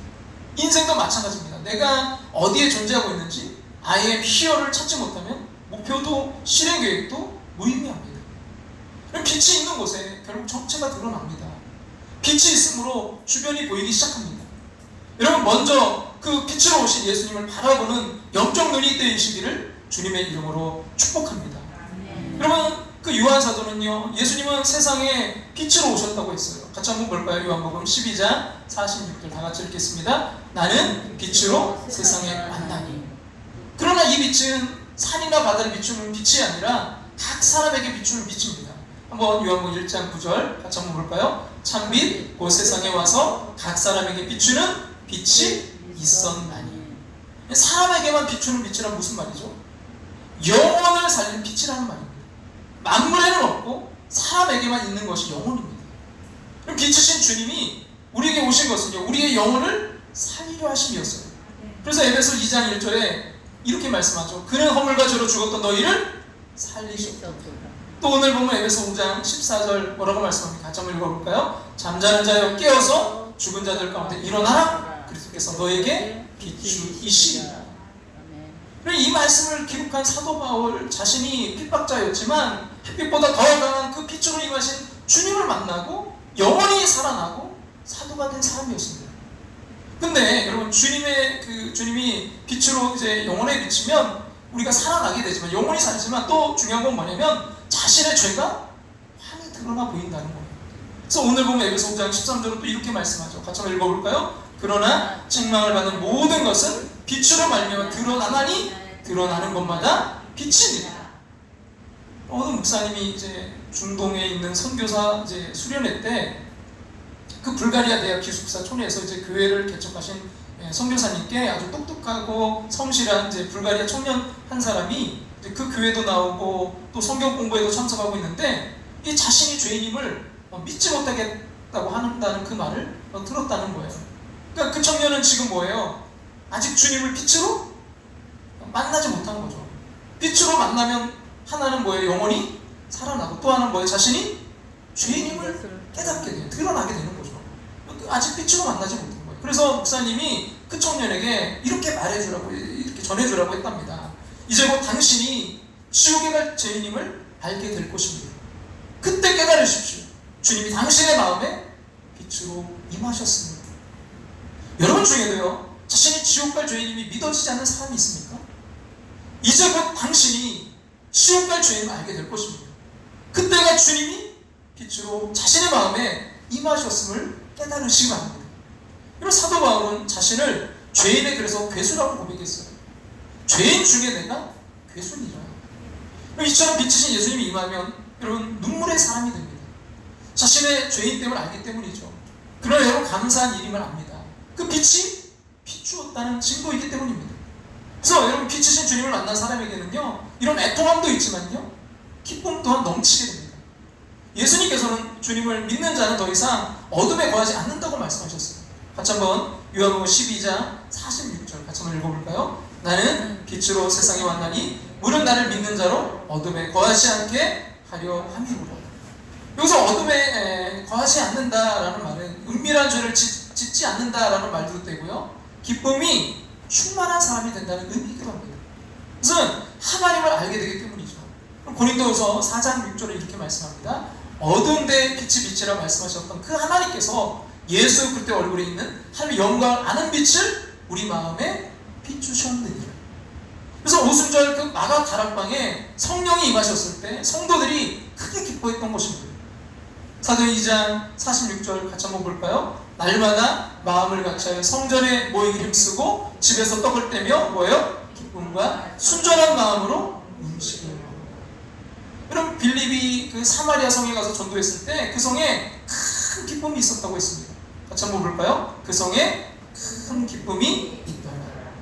인생도 마찬가지입니다. 내가 어디에 존재하고 있는지 I am here를 찾지 못하면 목표도 실행 계획도 무의미합니다. 그럼 빛이 있는 곳에 결국 정체가 드러납니다. 빛이 있으므로 주변이 보이기 시작합니다. 여러분 먼저 그 빛으로 오신 예수님을 바라보는 영적 눈이 뜨이시기를 주님의 이름으로 축복합니다. 여러분 그 요한 사도는요 예수님은 세상에 빛으로 오셨다고 했어요. 같이 한번 볼까요? 요한복음 12장 46절 다 같이 읽겠습니다. 나는 빛으로 세상에 왔나니. 그러나 이 빛은 산이나 바다를 비추는 빛이 아니라 각 사람에게 비추는 빛입니다. 한번 요한복음 1장 9절 같이 한번 볼까요? 참빛 곧 세상에 와서 각 사람에게 비추는 빛이 있었나니. 사람에게만 비추는 빛이란 무슨 말이죠? 영혼을 살리는 빛이라는 말입니다. 만물에는 없고 사람에게만 있는 것이 영혼입니다. 그럼 빛이신 주님이 우리에게 오신 것은요, 우리의 영혼을 살리려 하심이었어요. 그래서 에베소 2장 1절에 이렇게 말씀하죠. 그는 허물과 죄로 죽었던 너희를 살리셨다. 또 오늘 보면 에베소 5장 14절 뭐라고 말씀합니까? 같이 한번 읽어볼까요? 잠자는 자여 깨어서 죽은 자들 가운데 일어나라. 그리스도께서 너에게 비추이시리라. 이 말씀을 기록한 사도 바울 자신이 핍박자였지만 햇빛보다 더 강한 그 빛으로 임하신 주님을 만나고 영원히 살아나고 사도가 된 사람이었습니다. 근데 여러분, 주님이 빛으로 이제 영혼에 비치면 우리가 살아나게 되지만, 영혼이 살지만, 또 중요한 건 뭐냐면 자신의 죄가 환히 드러나 보인다는 거예요. 그래서 오늘 보면 에베소 5장 13절은 또 이렇게 말씀하죠. 같이 한번 읽어볼까요? 그러나 책망을 받는 모든 것은 빛으로 말미암아 드러나나니 드러나는 것마다 빛이니라. 어느 목사님이 이제 중동에 있는 선교사 이제 수련회 때 그 불가리아 대학 기숙사 촌에서 이제 교회를 개척하신 선교사님께 아주 똑똑하고 성실한 이제 불가리아 청년 한 사람이 이제 그 교회도 나오고 또 성경 공부에도 참석하고 있는데 이 자신이 죄인임을 믿지 못하겠다고 한다는 그 말을 들었다는 거예요. 그러니까 그 청년은 지금 뭐예요? 아직 주님을 빛으로 만나지 못한 거죠. 빛으로 만나면 하나는 뭐예요? 영원히 살아나고, 또 하나는 뭐예요? 자신이 죄인임을 깨닫게 돼요. 드러나게 되는 거죠. 아직 빛으로 만나지 못한 거예요. 그래서 목사님이 그 청년에게 이렇게 말해주라고, 이렇게 전해주라고 했답니다. 이제 곧 당신이 지옥에 갈 죄인임을 알게 될 것입니다. 그때 깨달으십시오. 주님이 당신의 마음에 빛으로 임하셨습니다. 여러분 중에도요, 자신이 지옥 갈 죄인임이 믿어지지 않는 사람이 있습니까? 이제 곧 당신이 지옥 갈 죄인임을 알게 될 것입니다. 그때가 주님이 빛으로 자신의 마음에 임하셨음을 깨달으시기 바랍니다. 이런 사도 바울은 자신을 죄인의 그래서 괴수라고 고백했어요. 죄인 중에 내가 괴수니라. 이처럼 빛이신 예수님이 임하면 여러분 눈물의 사람이 됩니다. 자신의 죄인됨을 알기 때문이죠. 그러나 여러분 감사한 일임을 압니다. 그 빛이 비추었다는 증거이기 때문입니다. 그래서 여러분 빛이신 주님을 만난 사람에게는요, 이런 애통함도 있지만요, 기쁨 또한 넘치게 됩니다. 예수님께서는 주님을 믿는 자는 더 이상 어둠에 거하지 않는다고 말씀하셨어요. 같이 한번 요한복음 12장 46절 같이 한번 읽어볼까요? 나는 빛으로 세상에 왔나니 물은 나를 믿는 자로 어둠에 거하지 않게 하려 함이로라. 여기서 어둠에 거하지 않는다라는 말은 은밀한 죄를 짓지 않는다라는 말도 되고요, 기쁨이 충만한 사람이 된다는 의미이기도 합니다. 그것은 하나님을 알게 되기 때문이죠. 고린도후서 4장 6절에 이렇게 말씀합니다. 어두운 데에 빛이 빛이라 말씀하셨던 그 하나님께서 예수 그리스도의 얼굴에 있는 하나님의 영광을 아는 빛을 우리 마음에 비추셨느니라. 그래서 오순절 그 마가 다락방에 성령이 임하셨을 때 성도들이 크게 기뻐했던 것입니다. 사도행 2장 46절 같이 한번 볼까요? 날마다 마음을 같이하여 성전에 모이기 힘쓰고 집에서 떡을 떼며 뭐예요? 기쁨과 순전한 마음으로 음식을 먹어요. 여러분, 빌립이 그 사마리아 성에 가서 전도했을 때 그 성에 큰 기쁨이 있었다고 했습니다. 같이 한번 볼까요? 그 성에 큰 기쁨이 있더라.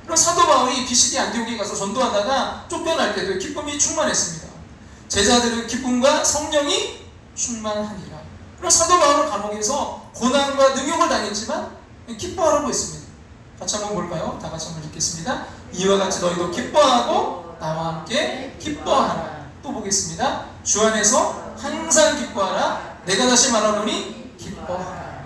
그럼 사도 바울이 비시디 안디옥에 가서 전도하다가 쫓겨날 때도 기쁨이 충만했습니다. 제자들은 기쁨과 성령이 충만하니라. 그럼 사도 바울은 감옥에서 고난과 능욕을 당했지만 기뻐하라고 했습니다. 같이 한번 볼까요? 다 같이 한번 읽겠습니다. 이와 같이 너희도 기뻐하고 나와 함께 기뻐하라. 또 보겠습니다. 주 안에서 항상 기뻐하라. 내가 다시 말하노니 기뻐하라.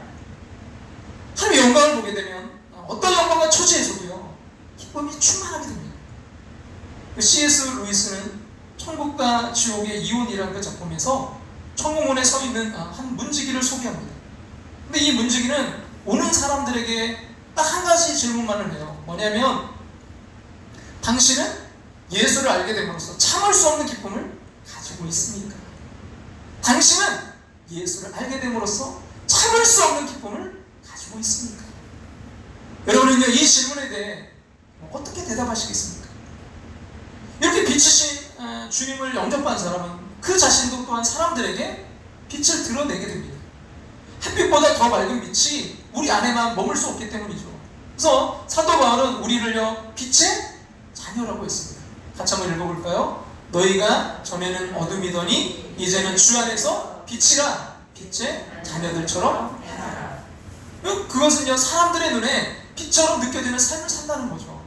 하나님의 영광을 보게 되면 어떤 영광과 처지에서도요, 기쁨이 충만하게 됩니다. C.S. 루이스는 천국과 지옥의 이혼이라는 그 작품에서 천국문에 서 있는 한 문지기를 소개합니다. 근데 이 문지기는 오는 사람들에게 딱 한 가지 질문만을 해요. 뭐냐면, 당신은 예수를 알게 됨으로써 참을 수 없는 기쁨을 가지고 있습니까? 당신은 예수를 알게 됨으로써 참을 수 없는 기쁨을 가지고 있습니까? 여러분은요, 이 질문에 대해 어떻게 대답하시겠습니까? 이렇게 빛이신 주님을 영접한 사람은 그 자신도 또한 사람들에게 빛을 드러내게 됩니다. 햇빛보다 더 맑은 빛이 우리 안에만 머물 수 없기 때문이죠. 그래서 사도 바울은 우리를요, 빛의 자녀라고 했습니다. 같이 한번 읽어볼까요? 너희가 전에는 어둠이더니 이제는 주 안에서 빛이라. 빛의 자녀들처럼 해라. 그것은요 사람들의 눈에 빛처럼 느껴지는 삶을 산다는 거죠.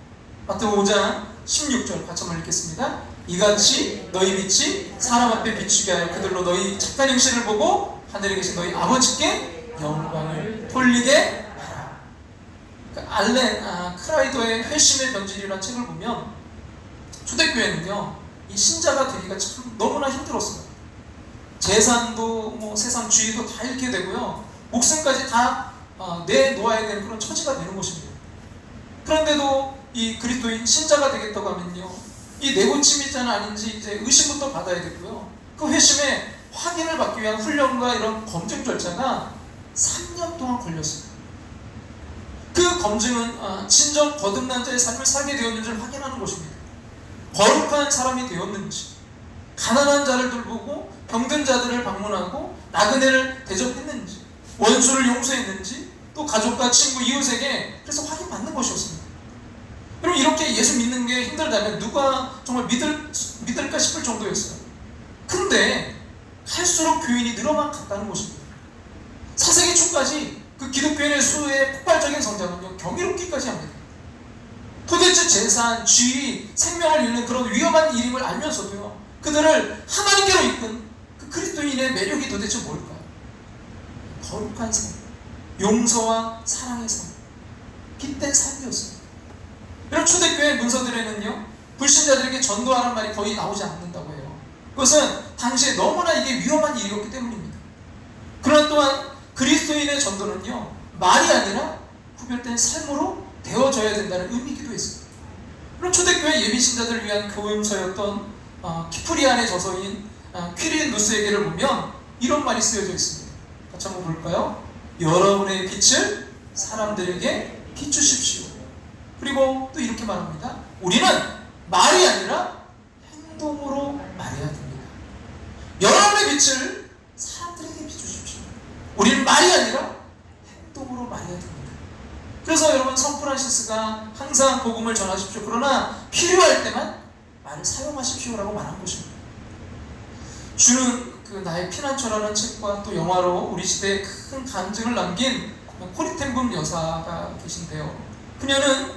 마태복음 5장 16절 같이 한번 읽겠습니다. 이같이 너희 빛이 사람 앞에 비추게 하여 그들로 너희 착한 행실을 보고 하늘에 계신 너희 아버지께 영광을 돌리게 하라. 그러니까 알렌 크라이더의 회심의 변질이라는 책을 보면 초대교회는요 이 신자가 되기가 참 너무나 힘들었어요. 재산도 뭐 세상 주의도 다 잃게 되고요, 목숨까지 다 내놓아야 되는 그런 처지가 되는 것입니다. 그런데도 이 그리스도인 신자가 되겠다고 하면요, 이 내고침이잖아 아닌지 이제 의심부터 받아야 되고요, 그 회심에 확인을 받기 위한 훈련과 이런 검증 절차가 3년 동안 걸렸어요. 그 검증은 진정 거듭난 자의 삶을 살게 되었는지를 확인하는 것입니다. 거룩한 사람이 되었는지, 가난한 자를 돌보고 병든 자들을 방문하고 나그네를 대접했는지, 원수를 용서했는지, 또 가족과 친구, 이웃에게 그래서 확인받는 것이었습니다. 그럼 이렇게 예수 믿는 게 힘들다면 누가 정말 믿을까 싶을 정도였어요. 근데 갈수록 교인이 늘어만 갔다는 것입니다. 4세기 초까지 그 기독교인의 수의 폭발적인 성장은요 경이롭기까지 합니다. 도대체 재산, 지위, 생명을 잃는 그런 위험한 일임을 알면서도요 그들을 하나님께로 이끈 그 그리스도인의 매력이 도대체 뭘까요? 거룩한 삶, 용서와 사랑의 삶, 빛된 삶이었습니다. 이런 초대교회 문서들에는요 불신자들에게 전도하는 말이 거의 나오지 않는다고 해요. 그것은 당시에 너무나 이게 위험한 일이었기 때문입니다. 그러나 또한 그리스도인의 전도는요 말이 아니라 구별된 삶으로 되어져야 된다는 의미이기도 했습니다. 그럼 초대교회 예비신자들을 위한 교훈서였던 키프리안의 저서인 퀴리누스에게를 보면 이런 말이 쓰여져 있습니다. 같이 한번 볼까요? 여러분의 빛을 사람들에게 비추십시오. 그리고 또 이렇게 말합니다. 우리는 말이 아니라 행동으로 말해야 됩니다. 여러분의 빛을 사람들에게 비추십시오. 우리는 말이 아니라 행동으로 말해야 됩니다. 그래서 여러분 성프란시스가 항상 복음을 전하십시오. 그러나 필요할 때만 말을 사용하십시오라고 말한 것입니다. 주는 그 나의 피난처라는 책과 또 영화로 우리 시대에 큰 간증을 남긴 코리텐붐 여사가 계신데요. 그녀는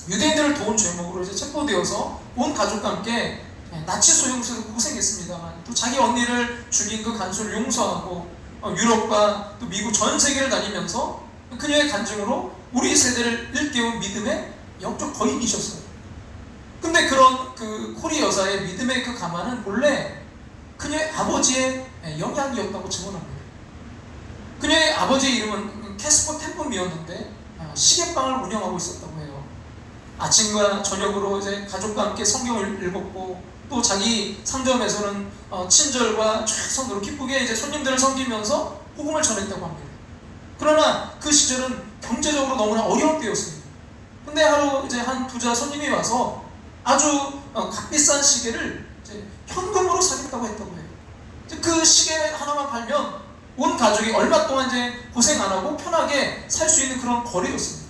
유대인들을 도운 죄목으로 이제 체포되어서 온 가족과 함께 나치 소용소에서 고생했습니다만 또 자기 언니를 죽인 그 간수를 용서하고 유럽과 또 미국 전 세계를 다니면서 그녀의 간증으로 우리 세대를 일깨운 믿음의 영적 거인이셨어요. 근데 그런 그 코리 여사의 믿음의 그 가만은 본래 그녀의 아버지의 영향이었다고 증언합니다. 그녀의 아버지의 이름은 캐스퍼 템범이었는데 시계방을 운영하고 있었다고 해요. 아침과 저녁으로 이제 가족과 함께 성경을 읽었고 또 자기 상점에서는 친절과 최선으로 기쁘게 이제 손님들을 섬기면서 복음을 전했다고 합니다. 그러나 그 시절은 경제적으로 너무나 어려운 때였습니다. 근데 하루 이제 한 부자 손님이 와서 아주 값비싼 시계를 이제 현금으로 사겠다고 했다고 해요. 그 시계 하나만 팔면 온 가족이 얼마 동안 이제 고생 안 하고 편하게 살 수 있는 그런 거래였습니다.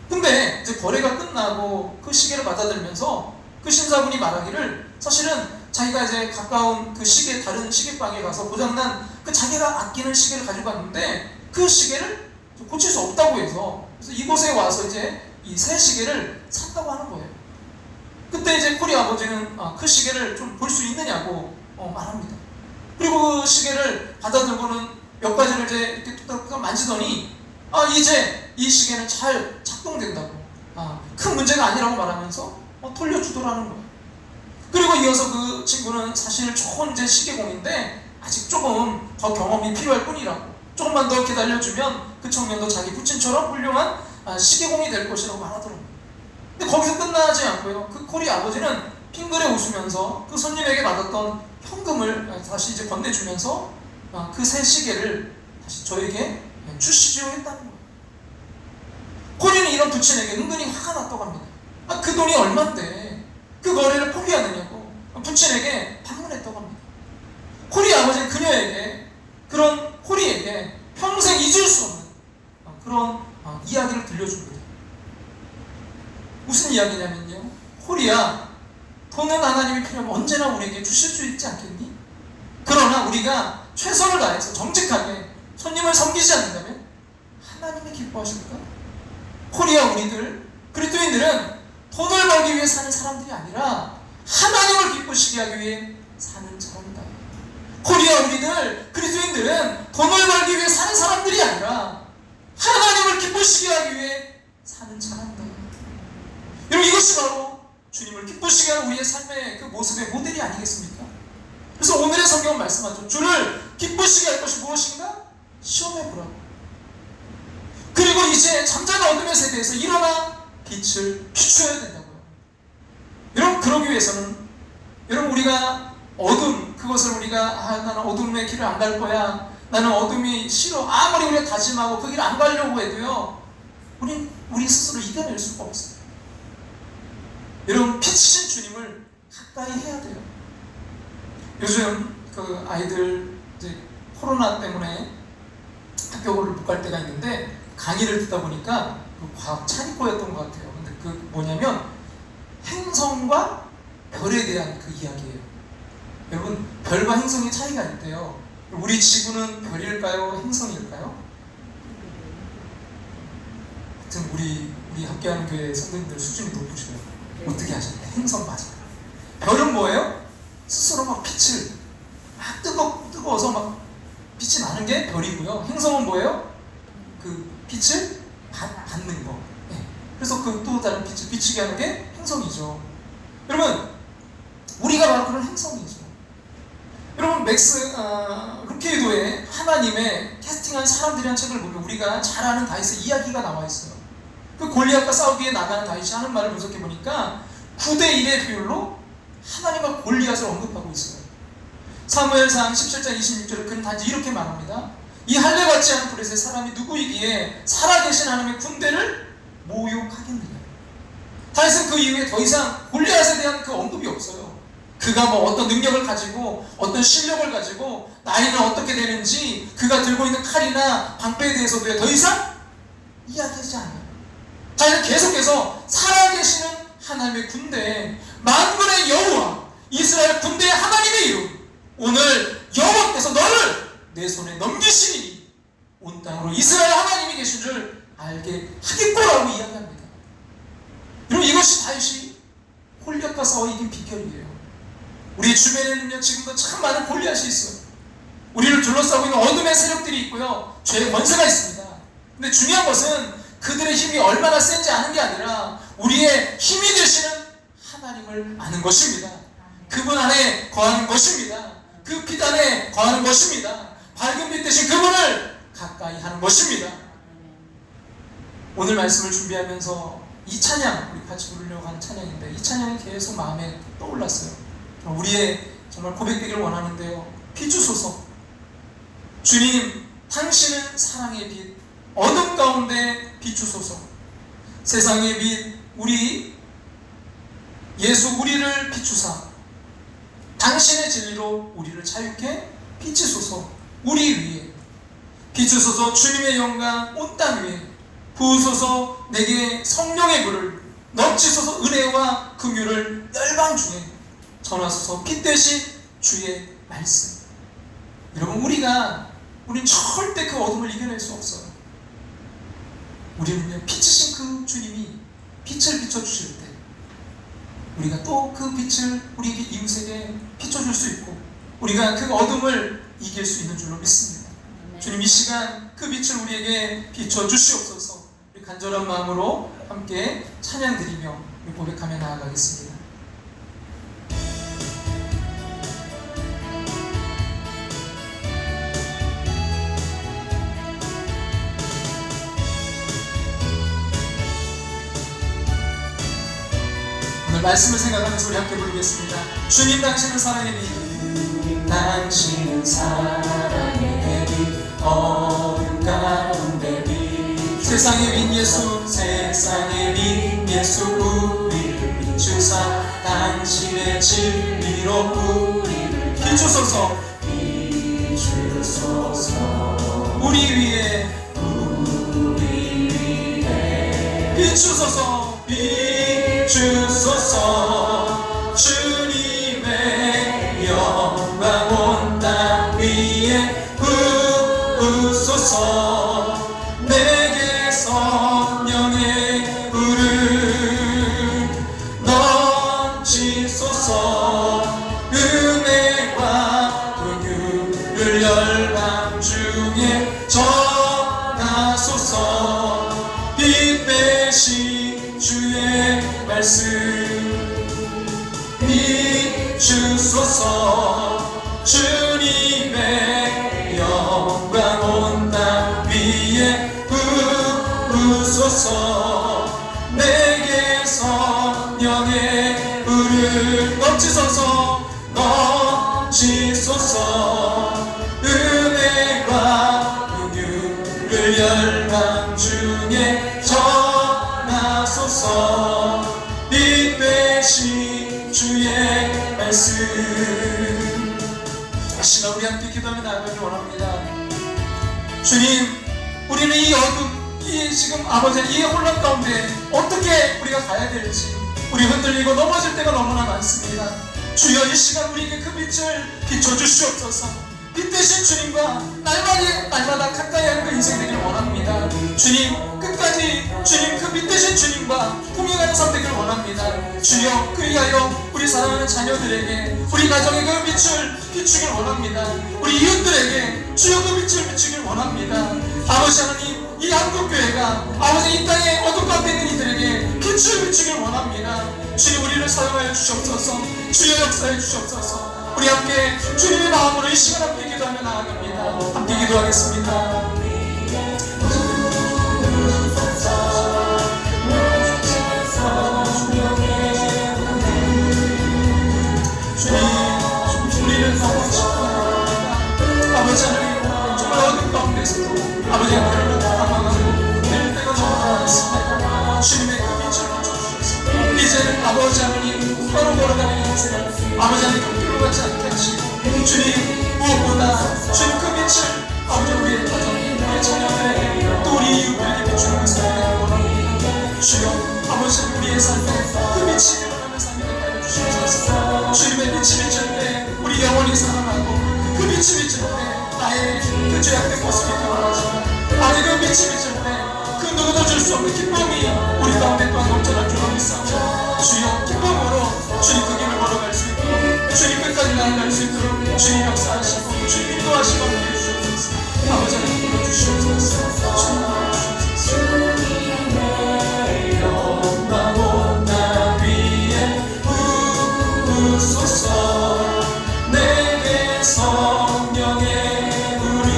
근데 이제 거래가 끝나고 그 시계를 받아들면서 그 신사분이 말하기를 사실은 자기가 이제 가까운 그 시계 다른 시계방에 가서 고장난 그 자기가 아끼는 시계를 가지고 갔는데 그 시계를 고칠 수 없다고 해서 그래서 이곳에 와서 이제 이 새 시계를 샀다고 하는 거예요. 그때 이제 코리 아버지는 그 시계를 좀 볼 수 있느냐고 말합니다. 그리고 그 시계를 받아들고는 몇 가지를 이제 이렇게 뚝딱뚝딱 만지더니 이제 이 시계는 잘 작동된다고 큰 문제가 아니라고 말하면서 돌려주더라는 거예요. 그리고 이어서 그 친구는 사실 좋은 이제 시계공인데 아직 조금 더 경험이 필요할 뿐이라고, 조금만 더 기다려주면 그 청년도 자기 부친처럼 훌륭한 시계공이 될 것이라고 말하더라고요. 근데 거기서 끝나지 않고요, 그 코리 아버지는 핑그레 웃으면서 그 손님에게 받았던 현금을 다시 이제 건네주면서 그 새 시계를 다시 저에게 주시지요 했다는 거예요. 코리는 이런 부친에게 은근히 화가 났다고 합니다. 그 돈이 얼만데 그 거래를 포기하느냐고 부친에게 반문했다고 합니다. 코리 아버지는 그녀에게, 그런 코리에게 평생 잊을 수 없는 그런 이야기를 들려줍니다. 무슨 이야기냐면요, 코리야, 돈은 하나님이 필요하면 언제나 우리에게 주실 수 있지 않겠니? 그러나 우리가 최선을 다해서 정직하게 손님을 섬기지 않는다면 하나님의 기뻐하실까? 코리아 우리들 그리스도인들은 돈을 벌기 위해 사는 사람들이 아니라 하나님을 기쁘시게 하기 위해 사는 사람이다. 코리아 우리들 그리스도인들은 돈을 벌기 위해 사는 사람들이 아니라 하나님을 기쁘시게 하기 위해 사는 사람이다. 여러분, 이것이 바로 주님을 기쁘시게 하는 우리의 삶의 그 모습의 모델이 아니겠습니까? 그래서 오늘의 성경은 말씀하죠. 주를 기쁘시게 할 것이 무엇인가? 시험해 보라고. 그리고 이제 잠자는 어둠의 세대에서 일어나 빛을 비추어야 된다고요. 여러분, 그러기 위해서는 여러분, 우리가 어둠, 그것을 우리가 나는 어둠의 길을 안 갈 거야, 나는 어둠이 싫어, 아무리 우리가 다짐하고 그 길을 안 가려고 해도요, 우리 스스로 이겨낼 수가 없어요. 여러분, 빛이신 주님을 가까이 해야 돼요. 요즘 그 아이들 이제 코로나 때문에 학교를 못 갈 때가 있는데 강의를 듣다 보니까 그 과학 찬이과였던 것 같아요. 근데 그 뭐냐면 행성과 별에 대한 그 이야기예요. 여러분, 별과 행성의 차이가 있대요. 우리 지구는 별일까요? 행성일까요? 하여튼 우리 학교하는 교회 선생님들 수준이 높으셔요. 어떻게 하셨대? 행성 맞아요. 별은 뭐예요? 스스로 막 빛을 막 뜨거워서 막 빛이 나는 게 별이고요. 행성은 뭐예요? 그 빛을 받는 거. 네. 그래서 그 또 다른 빛을 비추게 하는 게 행성이죠. 여러분, 우리가 바로 그런 행성이죠. 여러분, 루케이도에 하나님의 캐스팅한 사람들이라는 책을 보면 우리가 잘 아는 다윗의 이야기가 나와 있어요. 그 골리앗과 싸우기 위해 나가는 다윗이 하는 말을 분석해 보니까 9대1의 비율로 하나님과 골리앗을 언급하고 있어요. 사무엘상 17장 26절에 그는 단지 이렇게 말합니다. 이 할례 받지 않은 블레셋 사람이 누구이기에 살아계신 하나님의 군대를 모욕하겠느냐. 다윗은 그 이후에 더 이상 골리앗에 대한 그 언급이 없어요. 그가 뭐 어떤 능력을 가지고 어떤 실력을 가지고 나이는 어떻게 되는지 그가 들고 있는 칼이나 방패에 대해서도 더 이상 이야기하지 않아요. 다윗은 계속해서 살아계시는 하나님의 군대, 만군의 여호와, 이스라엘 군대의 하나님의 이름, 오늘 여호와께서 너를 내 손에 넘기시니 온 땅으로 이스라엘 하나님이 계신 줄 알게 하겠거라고 이야기합니다. 여러분, 이것이 다윗이 골리앗과 싸워 이긴 비결이에요. 우리 주변에는요, 지금도 참 많은 골리앗이 있어요. 우리를 둘러싸고 있는 어둠의 세력들이 있고요, 죄의 권세가 있습니다. 근데 중요한 것은 그들의 힘이 얼마나 센지 아는 게 아니라 우리의 힘이 되시는 하나님을 아는 것입니다. 그분 안에 거하는 것입니다. 그 빛 안에 거하는 것입니다. 밝은 빛 대신 그분을 가까이 하는 것입니다. 오늘 말씀을 준비하면서 이 찬양, 우리 같이 부르려고 하는 찬양인데 이 찬양이 계속 마음에 떠올랐어요. 우리의 정말 고백되기를 원하는데요, 비추소서. 주님, 당신은 사랑의 빛, 어둠 가운데 비추소서. 세상의 빛, 우리 예수 우리를 비추사 당신의 진리로 우리를 자유케 비추소서. 우리 위에 비추소서. 주님의 영광 온 땅 위에 부으소서. 내게 성령의 불을 넘치소서. 은혜와 긍휼을 열방 중에 전하소서. 빛 대신 주의 말씀. 여러분, 우리는 절대 그 어둠을 이겨낼 수 없어요. 우리는요, 빛이신 그 주님이 빛을 비춰주실 때 우리가 또 그 빛을 우리에게 이웃에게 비춰줄 수 있고 우리가 그 어둠을 이길 수 있는 줄로 믿습니다. 주님, 이 시간 그 빛을 우리에게 비춰주시옵소서. 우리 간절한 마음으로 함께 찬양 드리며 고백하며 나아가겠습니다. 말씀을 생각하면서 우리 함께 부르겠습니다. 주님, 당신은 사랑의 빛, 당신은 사랑의 빛, 어둠 가운데 빛, 세상의 빛 예수, 세상의 빛 예수, 우리를 비추사 당신의 진리로 우리를 비추소서. 비추소서. 우리 위에 비추소서. 비추소서. 주님의 영광 온 땅 위에 부으소서. 내게 주소서. 주님의 영광 온 땅 위에 부으소서. 내게 성령의 불을 넘치소서. 넘치소서. 은혜와 긍휼을 열방 중에 전하소서. 빛 되신 주의 말씀. 다시나 우리 함께 기도하며 나아가길 원합니다. 주님, 우리는 이 어둠, 이 지금 아버지 이 혼란 가운데 어떻게 우리가 가야 될지, 우리 흔들리고 넘어질 때가 너무나 많습니다. 주여, 이 시간 우리에게 그 빛을 비춰주시옵소서. 빛 되신 주님과 날마다 가까이 하는 그 인생 되기를 원합니다. 주님, 끝까지 주님 그 빛 되신 주님과 동행하는 삶 되기를 원합니다. 주여, 그리하여 우리 사랑하는 자녀들에게 우리 가정에 그 빛을 비추길 원합니다. 우리 이웃들에게 주여 그 빛을 비추길 원합니다. 아버지 하나님, 이 한국교회가 아버지 이 땅에 어둠 가운데 있는 이들에게 빛을 비추길 원합니다. 주님, 우리를 사용하여 주시옵소서. 주여, 역사해 주시옵소서. 우리 함께 주님의 마음으로 이 시간 함께 기도하며 나아갑니다. 함께 기도하겠습니다. 주님, 우리를 너무 축복합니다. 아버지 하나님, 정말 어둠 가운데서도 아버지 하나님을 방황하고 될 때가 너무 많습니다. 주님의 그 빛을 비춰주셔서 이제는 아버지 하나님 바로 걸어가는 인생 아버지 하나님 경계로 받지 않게 하시고, 주님 무엇보다 주님 그 빛을 아버지 우리의 가정, 우리의 자녀들에게 또 우리 이웃들에게 비추는 것을 원합니다. 주여, 아버지 우리의 삶에 그 빛이 드러나는 삶이 되게 하여 주시옵소서. 주님의 빛이 비칠 때 우리 영혼이 살아나고, 그 빛이 비칠 때 나의 그 죄악된 모습이 드러나지만, 아니 그 빛이 비칠 때 그 누구도 줄 수 없는 기쁨이 우리 가운데 또한 넘쳐날 줄로 믿사오니, 주여 기쁨으로 주님 그 길을 걸어갈 수 있도록, 주님 끝까지 나아갈 수 있도록 주님 역사하시고 주님 인도하시고 함께해 주시옵소서. 아버지 하나님 불러주시옵소서. 주님 불러주시옵소서. 주님의 영광 온 땅 위에 부으소서. 내게 성령의 불을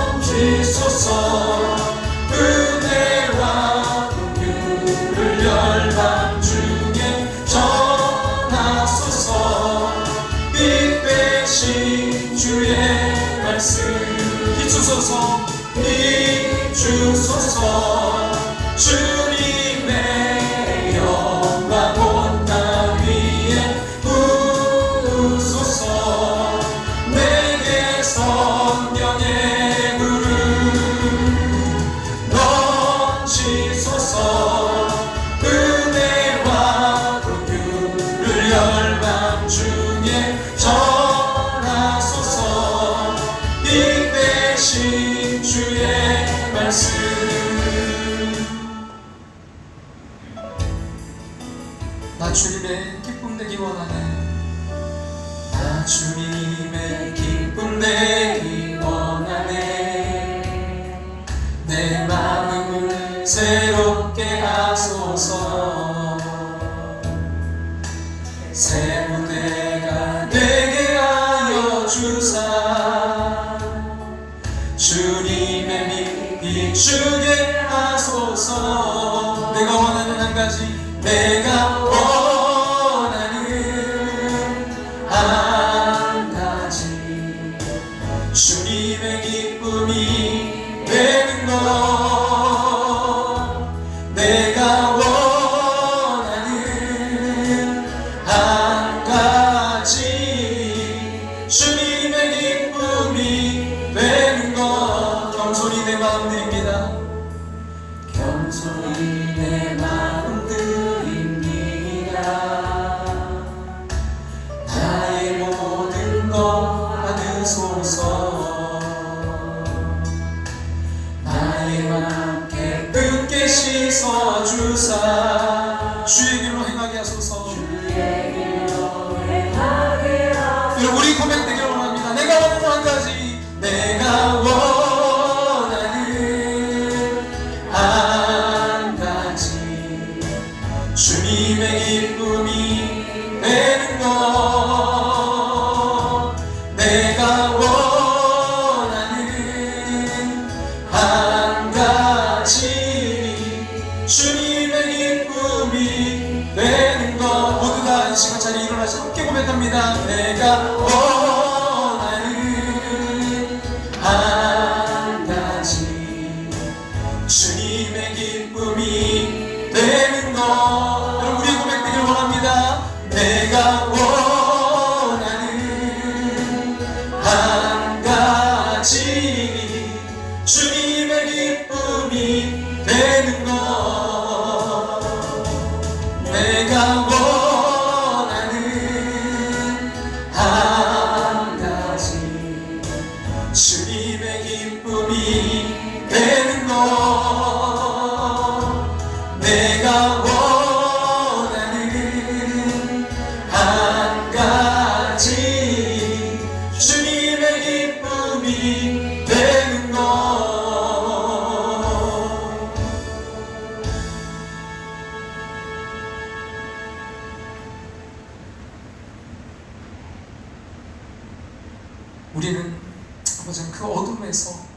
넘치소서. 은혜와 긍휼을 열방 중에 전하소서. 빛 되신 주의 말씀 비추소서. 비추소서. 주님의 영광 온 땅 위에 부으소서. 내게 성령의 불을 넘치소서. 은혜와 긍휼을 열방 중에 전하소서. 빛 되신 주의 말씀. 나 주님의 기쁨 내기 원하네. 나 주님의 기쁨 내기 원하네. 내 마음을 새롭게 하소서. 새 무대가 되게 하여 주사. 주님의 빛 비추게 하소서. 내가 원하는 한 가지, 내가 원하는 한 가지, 주님의 기쁨이 되는 것. 내가 원하는 한 가지, 주님의 기쁨이 되는 것. 겸손히 내 마음 드립니다. 겸손히 내 마음 드립니다. 나의 모든 것 받으소서. 나의 마음 깨끗게 씻어주사. 주의 길로 행하게 하소서. 여러분, 우리 고백되기를 원합니다. 내가 원하는 한 가지, 내가 원하는 한 가지, 주님의 기쁨이 고백합니다. 내가 원하는 한 가지 주님의 기쁨이 되는 것. 여러분 우리의 고백 되길 원합니다. 내가 원하는 한 가지 주님의 기쁨이 되는 것. 내가 원하는 한 가지 주님의 기쁨이 되는 것. 내가 원하는 한 가지 주님의 기쁨이 되는 것. 우리는 아버지 그 어둠에서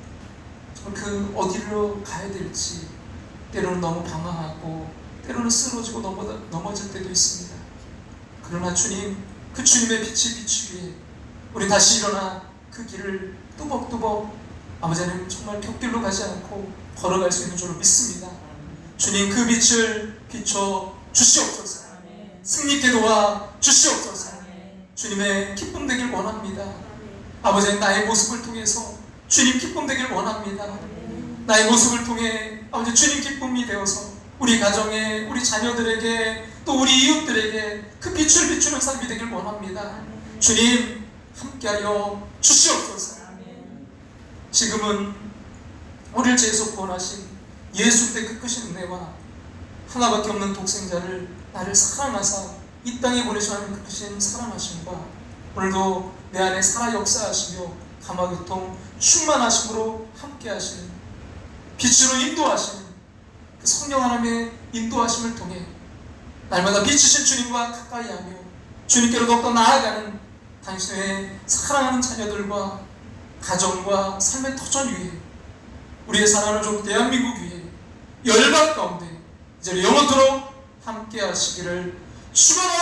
그 어디로 가야 될지 때로는 너무 방황하고 때로는 쓰러지고 넘어질 때도 있습니다. 그러나 주님, 그 주님의 빛이 비추기에 우리 다시 일어나 그 길을 뚜벅뚜벅 아버지는 정말 곁길로 가지 않고 걸어갈 수 있는 줄로 믿습니다. 주님 그 빛을 비춰 주시옵소서. 승리케 도와 주시옵소서. 주님의 기쁨 되길 원합니다. 아버지 나의 모습을 통해서 주님 기쁨 되길 원합니다. 나의 모습을 통해 아버지 주님 기쁨이 되어서 우리 가정에 우리 자녀들에게 또 우리 이웃들에게 그 빛을 비추는 삶이 되길 원합니다. 주님 함께하여 주시옵소서. 지금은 우리를 죄에서 구원하신 예수 때 그 크신 은혜와 하나밖에 없는 독생자를 나를 사랑하사 이 땅에 보내시는 그 크신 사랑하심과 오늘도 내 안에 살아 역사하시며 감화교통 충만하심으로 함께하시는 빛으로 인도하시는 그 성령 하나님의 인도하심을 통해 날마다 비추신 주님과 가까이하며 주님께로 더욱더 나아가는 당신의 사랑하는 자녀들과 가정과 삶의 터전 위에 우리의 사랑하는 종 대한민국 위에 열방 가운데 이제 영원토록 함께 하시기를 축원합니다.